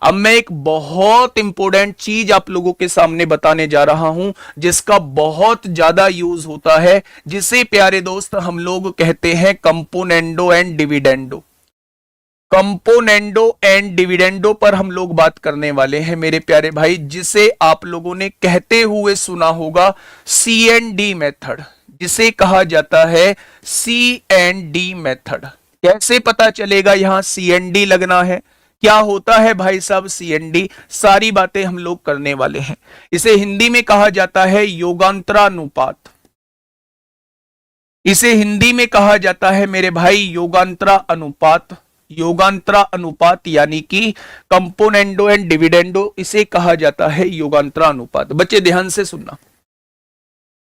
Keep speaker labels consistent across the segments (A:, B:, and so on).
A: अब मैं एक बहुत इंपॉर्टेंट चीज आप लोगों के सामने बताने जा रहा हूं, जिसका बहुत ज्यादा यूज होता है, जिसे प्यारे दोस्त हम लोग कहते हैं componendo and dividendo. Componendo and dividendo पर हम लोग बात करने वाले हैं मेरे प्यारे भाई, जिसे आप लोगों ने कहते हुए सुना होगा CND मेथड, जिसे कहा जाता है CND मेथड। कैसे पता चलेगा यहां CND लगना है, क्या होता है भाई साहब CND, सारी बातें हम लोग करने वाले हैं। इसे हिंदी में कहा जाता है योगांतरानुपात। इसे हिंदी में कहा जाता है मेरे भाई योगांतरा अनुपात। योगांतरा अनुपात यानी कि कंपोनेंडो एंड डिविडेंडो, इसे कहा जाता है योगांतरा अनुपात। बच्चे ध्यान से सुनना,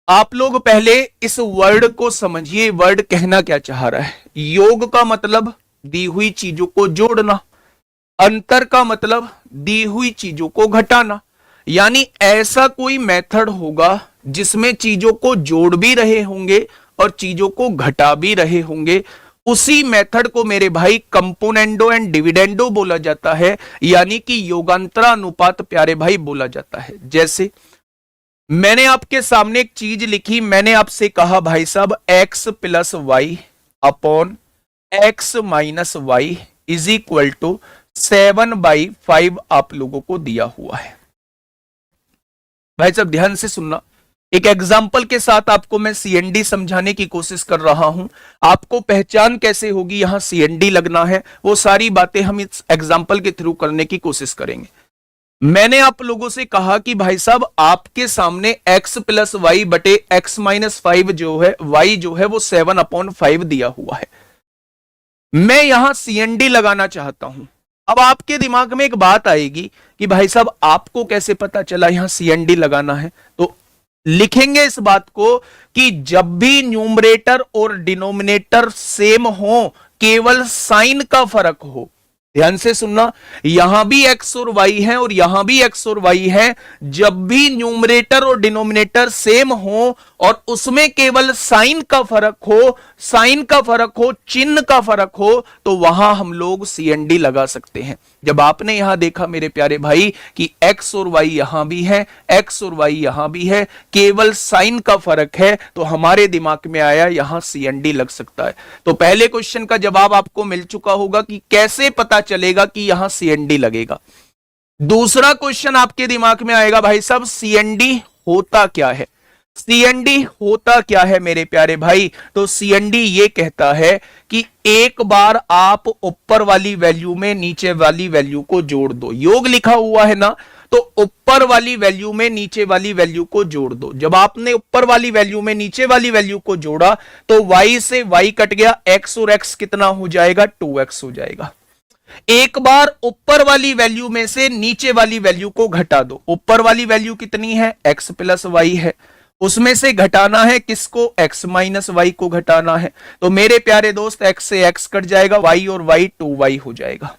A: आप लोग पहले इस वर्ड को समझिए, वर्ड कहना क्या चाह रहा है। योग का मतलब दी हुई चीजों को जोड़ना, अंतर का मतलब दी हुई चीजों को घटाना, यानी ऐसा कोई मेथड होगा जिसमें चीजों को जोड़ भी रहे होंगे और चीजों को घटा भी रहे होंगे, उसी मेथड को मेरे भाई कंपोनेंडो एंड डिविडेंडो बोला जाता है, यानी कि योगांतरा अनुपात प्यारे भाई बोला जाता है। जैसे मैंने आपके सामने एक चीज लिखी, मैंने आपसे कहा भाई साहब x plus Y upon x minus Y is equal to 7/5 आप लोगों को दिया हुआ है। भाई साहब ध्यान से सुनना, एक एग्जाम्पल के साथ आपको मैं CND समझाने की कोशिश कर रहा हूं। आपको पहचान कैसे होगी यहां CND लगना है, वो सारी बातें हम इस एग्जाम्पल के थ्रू करने की कोशिश करेंगे। मैंने आप लोगों से कहा कि भाई साहब आपके सामने x प्लस वाई बटे x माइनस 5 जो है, y जो है वो 7/5 दिया हुआ है। मैं यहां CND लगाना चाहता हूं। अब आपके दिमाग में एक बात आएगी कि भाई साहब आपको कैसे पता चला यहां CND लगाना है, तो लिखेंगे इस बात को कि जब भी न्यूमरेटर और डिनोमिनेटर सेम हो, केवल साइन का फर्क हो। ध्यान से सुनना, यहां भी x और y है और यहां भी x और y है, जब भी न्यूमरेटर और डिनोमिनेटर सेम हो और उसमें केवल साइन का फर्क हो, साइन का फर्क हो, चिन्ह का फर्क हो, तो वहां हम लोग CND लगा सकते हैं। जब आपने यहां देखा मेरे प्यारे भाई कि x और y यहां भी है, x और y यहां भी है, केवल साइन का फर्क है, तो हमारे दिमाग में आया यहां CND लग सकता है। तो पहले क्वेश्चन का जवाब आपको मिल चुका होगा कि कैसे पता चलेगा कि यहां CND लगेगा। दूसरा क्वेश्चन आपके दिमाग में आएगा भाई साहब CND होता क्या है। CND होता क्या है मेरे प्यारे भाई, तो CND ये कहता है कि एक बार आप ऊपर वाली वैल्यू में नीचे वाली वैल्यू को जोड़ दो। योग लिखा हुआ है ना, तो ऊपर वाली वैल्यू में नीचे वाली वैल्यू को जोड़ दो। जब आपने ऊपर वाली वैल्यू में नीचे वाली वैल्यू को जोड़ा तो y से y कट गया, x और x कितना हो जाएगा, 2x हो जाएगा। एक बार ऊपर वाली वैल्यू में से नीचे वाली वैल्यू को घटा दो। ऊपर वाली वैल्यू कितनी है, x प्लस वाई है, उसमें से घटाना है किसको, x माइनस वाई को घटाना है। तो मेरे प्यारे दोस्त x से x कट जाएगा, y और y 2y हो जाएगा।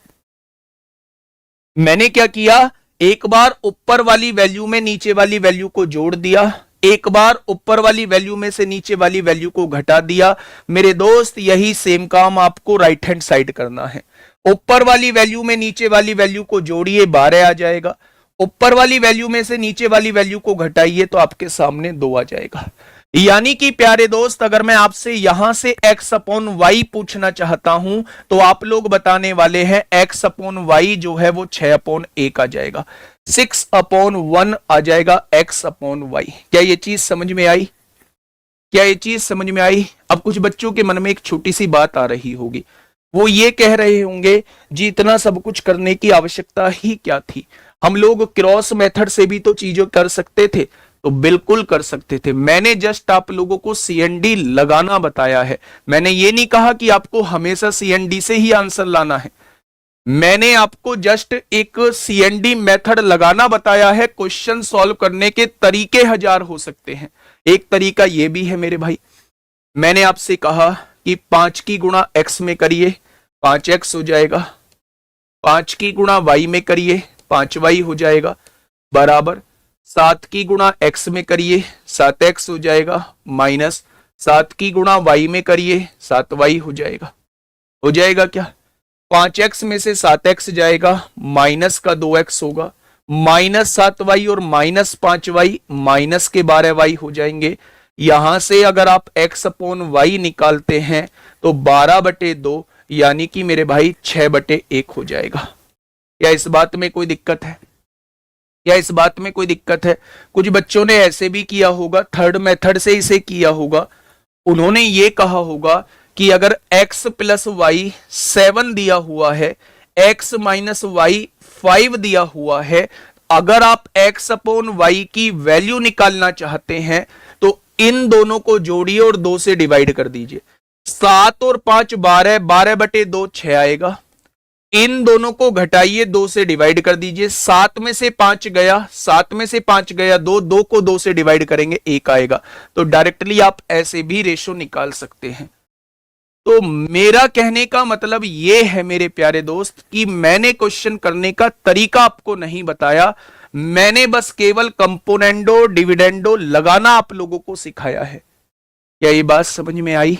A: मैंने क्या किया, एक बार ऊपर वाली वैल्यू में नीचे वाली वैल्यू को जोड़ दिया, एक बार ऊपर वाली वैल्यू में से नीचे वाली वैल्यू को घटा दिया। मेरे दोस्त यही सेम काम आपको राइट हैंड साइड करना है। ऊपर वाली वैल्यू में नीचे वाली वैल्यू को जोड़िए, 12 आ जाएगा। ऊपर वाली वैल्यू में से नीचे वाली वैल्यू को घटाइए तो आपके सामने 2 आ जाएगा। यानी कि प्यारे दोस्त अगर मैं आपसे यहां से x अपॉन वाई पूछना चाहता हूं तो आप लोग बताने वाले हैं x अपॉन वाई जो है वो 6/1 आ जाएगा, 6/1 आ जाएगा x अपॉन वाई। क्या ये चीज समझ में आई, क्या ये चीज समझ में आई। अब कुछ बच्चों के मन में एक छोटी सी बात आ रही होगी, वो ये कह रहे होंगे जी इतना सब कुछ करने की आवश्यकता ही क्या थी, हम लोग क्रॉस मेथड से भी तो चीजें कर सकते थे। तो बिल्कुल कर सकते थे, मैंने जस्ट आप लोगों को CND लगाना बताया है। मैंने ये नहीं कहा कि आपको हमेशा CND से ही आंसर लाना है, मैंने आपको जस्ट एक CND मेथड लगाना बताया है। क्वेश्चन सॉल्व करने के तरीके हजार हो सकते हैं, एक तरीका ये भी है मेरे भाई, मैंने आपसे कहा कि 5 की गुणा x में करिए 5x हो जाएगा, 5 की गुणा y में करिए 5y हो जाएगा, बराबर 7 की गुणा x में करिए 7x हो जाएगा, माइनस 7 की गुणा y में करिए 7y हो जाएगा। हो जाएगा क्या, 5x में से 7x जाएगा, माइनस का 2x होगा, -7y और -5y माइनस के 12y हो जाएंगे। यहां से अगर आप x अपॉन y निकालते हैं तो 12/2 यानी कि मेरे भाई 6/1 हो जाएगा। क्या इस बात में कोई दिक्कत है? क्या इस बात में कोई दिक्कत है? कुछ बच्चों ने ऐसे भी किया होगा, थर्ड मेथड से इसे किया होगा। उन्होंने ये कहा होगा कि अगर x प्लस वाई 7 दिया हुआ है, x माइनस वाई 5 दिया हुआ है, अगर आप x अपॉन वाई की वैल्यू निकालना चाहते हैं तो इन दोनों को जोड़िए और 2 से डिवाइड कर दीजिए। 7 और 5 12, 12/2 6 आएगा। इन दोनों को घटाइए, 2 से डिवाइड कर दीजिए। 7 में से 5 गया, 7 में से 5 गया 2, 2 को 2 से डिवाइड करेंगे 1 आएगा। तो डायरेक्टली आप ऐसे भी रेशो निकाल सकते हैं। तो मेरा कहने का मतलब यह है मेरे प्यारे दोस्त कि मैंने क्वेश्चन करने का तरीका आपको नहीं बताया, मैंने बस केवल कंपोनेंडो डिविडेंडो लगाना आप लोगों को सिखाया है। क्या ये बात समझ में आई?